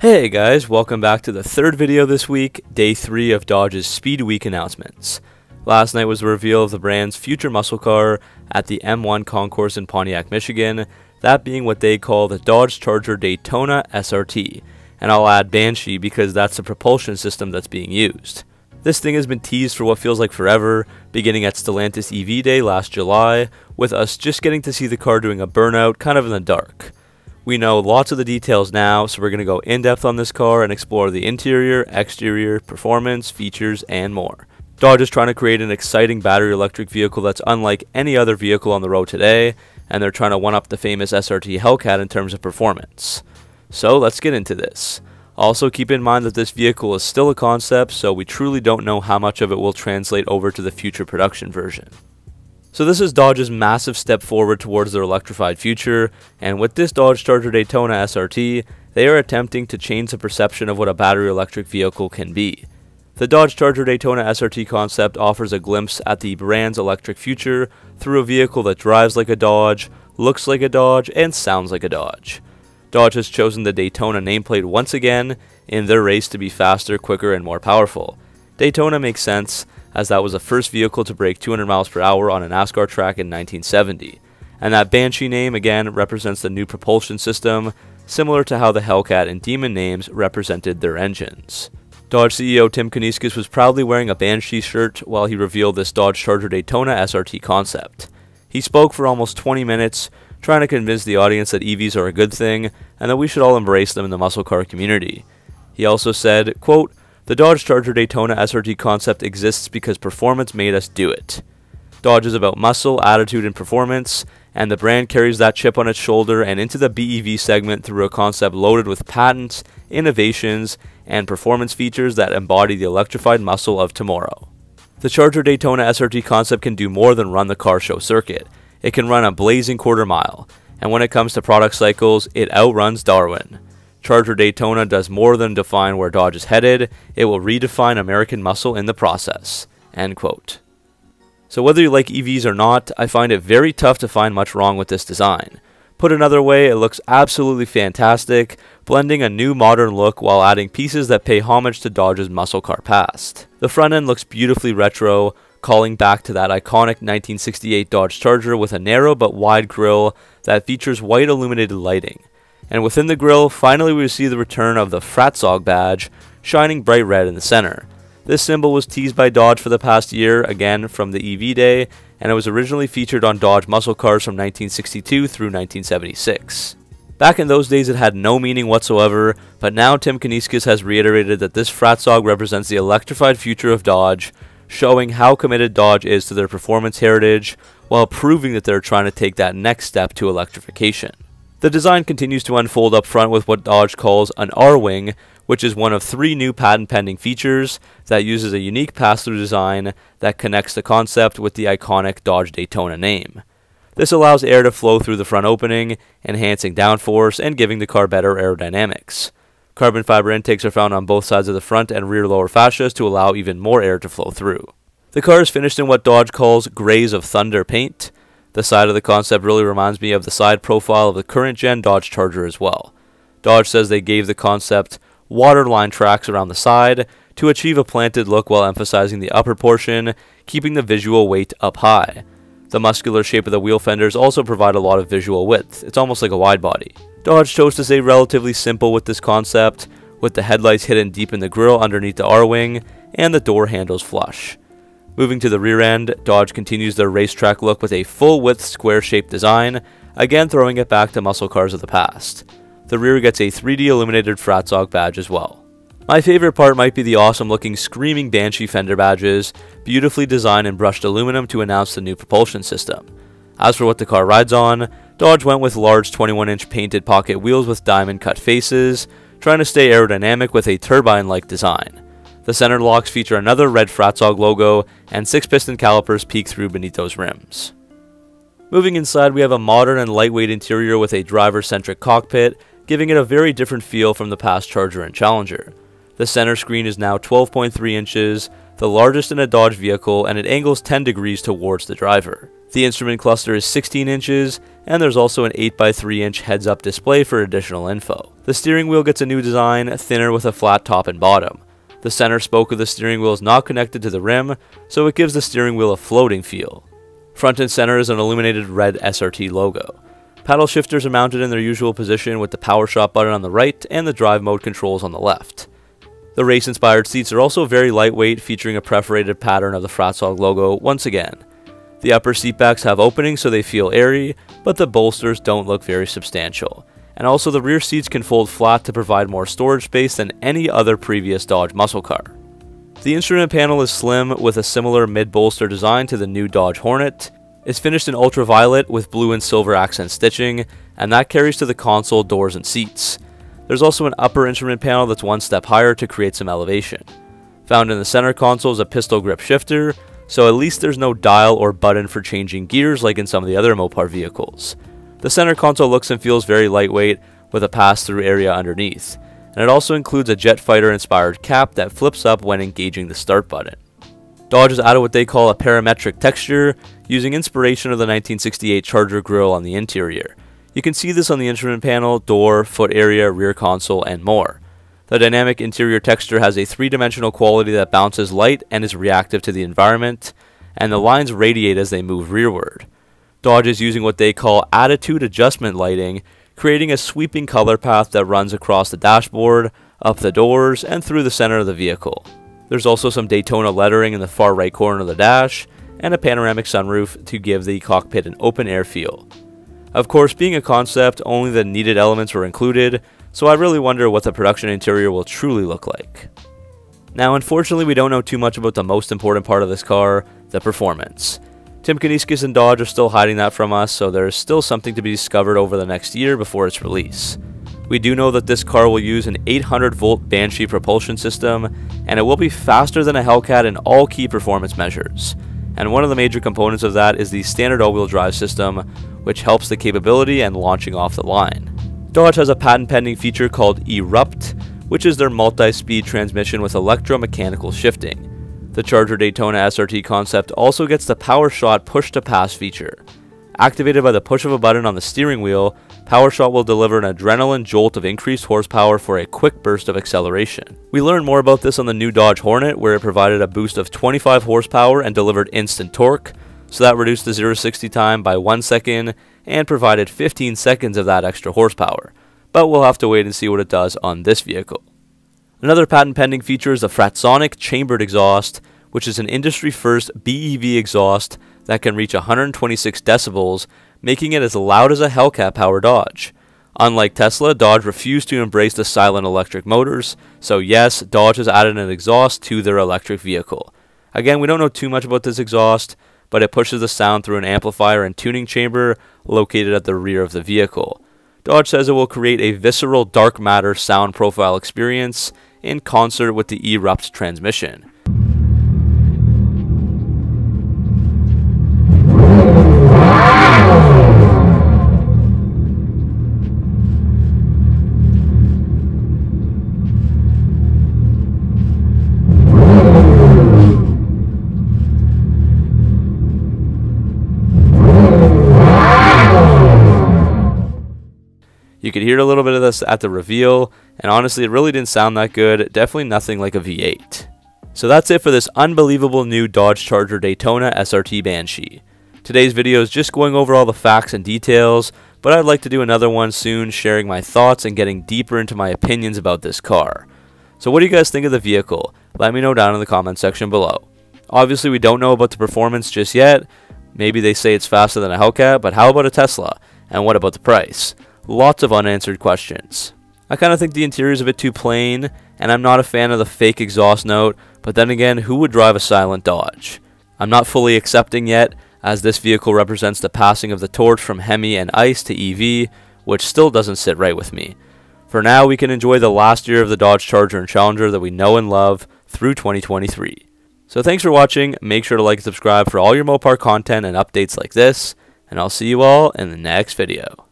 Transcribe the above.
Hey guys, welcome back to the third video this week, day 3 of Dodge's Speed Week announcements. Last night was the reveal of the brand's future muscle car at the M1 concourse in Pontiac, Michigan, that being what they call the Dodge Charger Daytona SRT, and I'll add Banshee because that's the propulsion system that's being used. This thing has been teased for what feels like forever, beginning at Stellantis EV Day last July, with us just getting to see the car doing a burnout kind of in the dark. We know lots of the details now, so we're going to go in-depth on this car and explore the interior, exterior, performance, features, and more. Dodge is trying to create an exciting battery electric vehicle that's unlike any other vehicle on the road today, and they're trying to one-up the famous SRT Hellcat in terms of performance. So let's get into this. Also keep in mind that this vehicle is still a concept, so we truly don't know how much of it will translate over to the future production version. So this is Dodge's massive step forward towards their electrified future, and with this Dodge Charger Daytona SRT, they are attempting to change the perception of what a battery electric vehicle can be. The Dodge Charger Daytona SRT concept offers a glimpse at the brand's electric future through a vehicle that drives like a Dodge, looks like a Dodge, and sounds like a Dodge. Dodge has chosen the Daytona nameplate once again in their race to be faster, quicker, and more powerful. Daytona makes sense, as that was the first vehicle to break 200 miles per hour on a NASCAR track in 1970. And that Banshee name again represents the new propulsion system, similar to how the Hellcat and Demon names represented their engines. Dodge CEO Tim Kuniskis was proudly wearing a Banshee shirt while he revealed this Dodge Charger Daytona SRT concept. He spoke for almost 20 minutes, trying to convince the audience that EVs are a good thing and that we should all embrace them in the muscle car community. He also said, quote, "The Dodge Charger Daytona SRT concept exists because performance made us do it. Dodge is about muscle, attitude, and performance, and the brand carries that chip on its shoulder and into the BEV segment through a concept loaded with patents, innovations, and performance features that embody the electrified muscle of tomorrow." The Charger Daytona SRT concept can do more than run the car show circuit. It can run a blazing quarter mile, and when it comes to product cycles, it outruns Darwin. Charger Daytona does more than define where Dodge is headed, it will redefine American muscle in the process. End quote. So whether you like EVs or not, I find it very tough to find much wrong with this design. Put another way, it looks absolutely fantastic, blending a new modern look while adding pieces that pay homage to Dodge's muscle car past. The front end looks beautifully retro, calling back to that iconic 1968 Dodge Charger with a narrow but wide grille that features white illuminated lighting. And within the grille, finally we see the return of the Fratzog badge, shining bright red in the center. This symbol was teased by Dodge for the past year, again from the EV Day, and it was originally featured on Dodge muscle cars from 1962 through 1976. Back in those days it had no meaning whatsoever, but now Tim Kuniskis has reiterated that this Fratzog represents the electrified future of Dodge, showing how committed Dodge is to their performance heritage, while proving that they're trying to take that next step to electrification. The design continues to unfold up front with what Dodge calls an R-Wing, which is one of 3 new patent-pending features that uses a unique pass-through design that connects the concept with the iconic Dodge Daytona name. This allows air to flow through the front opening, enhancing downforce and giving the car better aerodynamics. Carbon fiber intakes are found on both sides of the front and rear lower fascias to allow even more air to flow through. The car is finished in what Dodge calls Grays of Thunder paint. The side of the concept really reminds me of the side profile of the current gen Dodge Charger as well. Dodge says they gave the concept waterline tracks around the side to achieve a planted look while emphasizing the upper portion, keeping the visual weight up high. The muscular shape of the wheel fenders also provide a lot of visual width. It's almost like a wide body. Dodge chose to stay relatively simple with this concept, with the headlights hidden deep in the grille underneath the R-Wing and the door handles flush. Moving to the rear end, Dodge continues their racetrack look with a full-width square-shaped design, again throwing it back to muscle cars of the past. The rear gets a 3D illuminated Fratzog badge as well. My favorite part might be the awesome-looking Screaming Banshee fender badges, beautifully designed in brushed aluminum to announce the new propulsion system. As for what the car rides on, Dodge went with large 21-inch painted pocket wheels with diamond-cut faces, trying to stay aerodynamic with a turbine-like design. The center locks feature another red Fratzog logo, and 6-piston calipers peek through beneath those rims. Moving inside, we have a modern and lightweight interior with a driver-centric cockpit, giving it a very different feel from the past Charger and Challenger. The center screen is now 12.3 inches, the largest in a Dodge vehicle, and it angles 10 degrees towards the driver. The instrument cluster is 16 inches, and there's also an 8x3 inch heads-up display for additional info. The steering wheel gets a new design, thinner with a flat top and bottom. The center spoke of the steering wheel is not connected to the rim, so it gives the steering wheel a floating feel. Front and center is an illuminated red SRT logo. Paddle shifters are mounted in their usual position with the power shot button on the right and the drive mode controls on the left. The race-inspired seats are also very lightweight, featuring a perforated pattern of the Fratzog logo once again. The upper seatbacks have openings so they feel airy, but the bolsters don't look very substantial. And also the rear seats can fold flat to provide more storage space than any other previous Dodge muscle car. The instrument panel is slim with a similar mid-bolster design to the new Dodge Hornet. It's finished in ultraviolet with blue and silver accent stitching, and that carries to the console, doors, and seats. There's also an upper instrument panel that's one step higher to create some elevation. Found in the center console is a pistol grip shifter, so at least there's no dial or button for changing gears like in some of the other Mopar vehicles. The center console looks and feels very lightweight with a pass-through area underneath, and it also includes a jet fighter inspired cap that flips up when engaging the start button. Dodge has added what they call a parametric texture, using inspiration of the 1968 Charger grille on the interior. You can see this on the instrument panel, door, foot area, rear console, and more. The dynamic interior texture has a three-dimensional quality that bounces light and is reactive to the environment, and the lines radiate as they move rearward. Dodge is using what they call attitude adjustment lighting, creating a sweeping color path that runs across the dashboard, up the doors, and through the center of the vehicle. There's also some Daytona lettering in the far right corner of the dash, and a panoramic sunroof to give the cockpit an open air feel. Of course, being a concept, only the needed elements were included, so I really wonder what the production interior will truly look like. Now, unfortunately, we don't know too much about the most important part of this car, the performance. Tim Kuniskis and Dodge are still hiding that from us, so there is still something to be discovered over the next year before its release. We do know that this car will use an 800-volt Banshee propulsion system, and it will be faster than a Hellcat in all key performance measures. And one of the major components of that is the standard all-wheel drive system, which helps the capability and launching off the line. Dodge has a patent-pending feature called Erupt, which is their multi-speed transmission with electromechanical shifting. The Charger Daytona SRT concept also gets the PowerShot push-to-pass feature. Activated by the push of a button on the steering wheel, PowerShot will deliver an adrenaline jolt of increased horsepower for a quick burst of acceleration. We learned more about this on the new Dodge Hornet, where it provided a boost of 25 horsepower and delivered instant torque, so that reduced the 0-60 time by 1 second and provided 15 seconds of that extra horsepower. But we'll have to wait and see what it does on this vehicle. Another patent-pending feature is the Fratzonic chambered exhaust, which is an industry-first BEV exhaust that can reach 126 decibels, making it as loud as a Hellcat-powered Dodge. Unlike Tesla, Dodge refused to embrace the silent electric motors, so yes, Dodge has added an exhaust to their electric vehicle. Again, we don't know too much about this exhaust, but it pushes the sound through an amplifier and tuning chamber located at the rear of the vehicle. Dodge says it will create a visceral dark matter sound profile experience in concert with the Erupt transmission. You could hear a little bit of this at the reveal, and honestly it really didn't sound that good, definitely nothing like a V8. So that's it for this unbelievable new Dodge Charger Daytona SRT Banshee. Today's video is just going over all the facts and details, but I'd like to do another one soon sharing my thoughts and getting deeper into my opinions about this car. So what do you guys think of the vehicle? Let me know down in the comment section below. Obviously we don't know about the performance just yet, maybe they say it's faster than a Hellcat, but how about a Tesla? And what about the price? Lots of unanswered questions. I kind of think the interior is a bit too plain, and I'm not a fan of the fake exhaust note, but then again, who would drive a silent Dodge? I'm not fully accepting yet, as this vehicle represents the passing of the torch from Hemi and ICE to EV, which still doesn't sit right with me. For now, we can enjoy the last year of the Dodge Charger and Challenger that we know and love through 2023. So thanks for watching, make sure to like and subscribe for all your Mopar content and updates like this, and I'll see you all in the next video.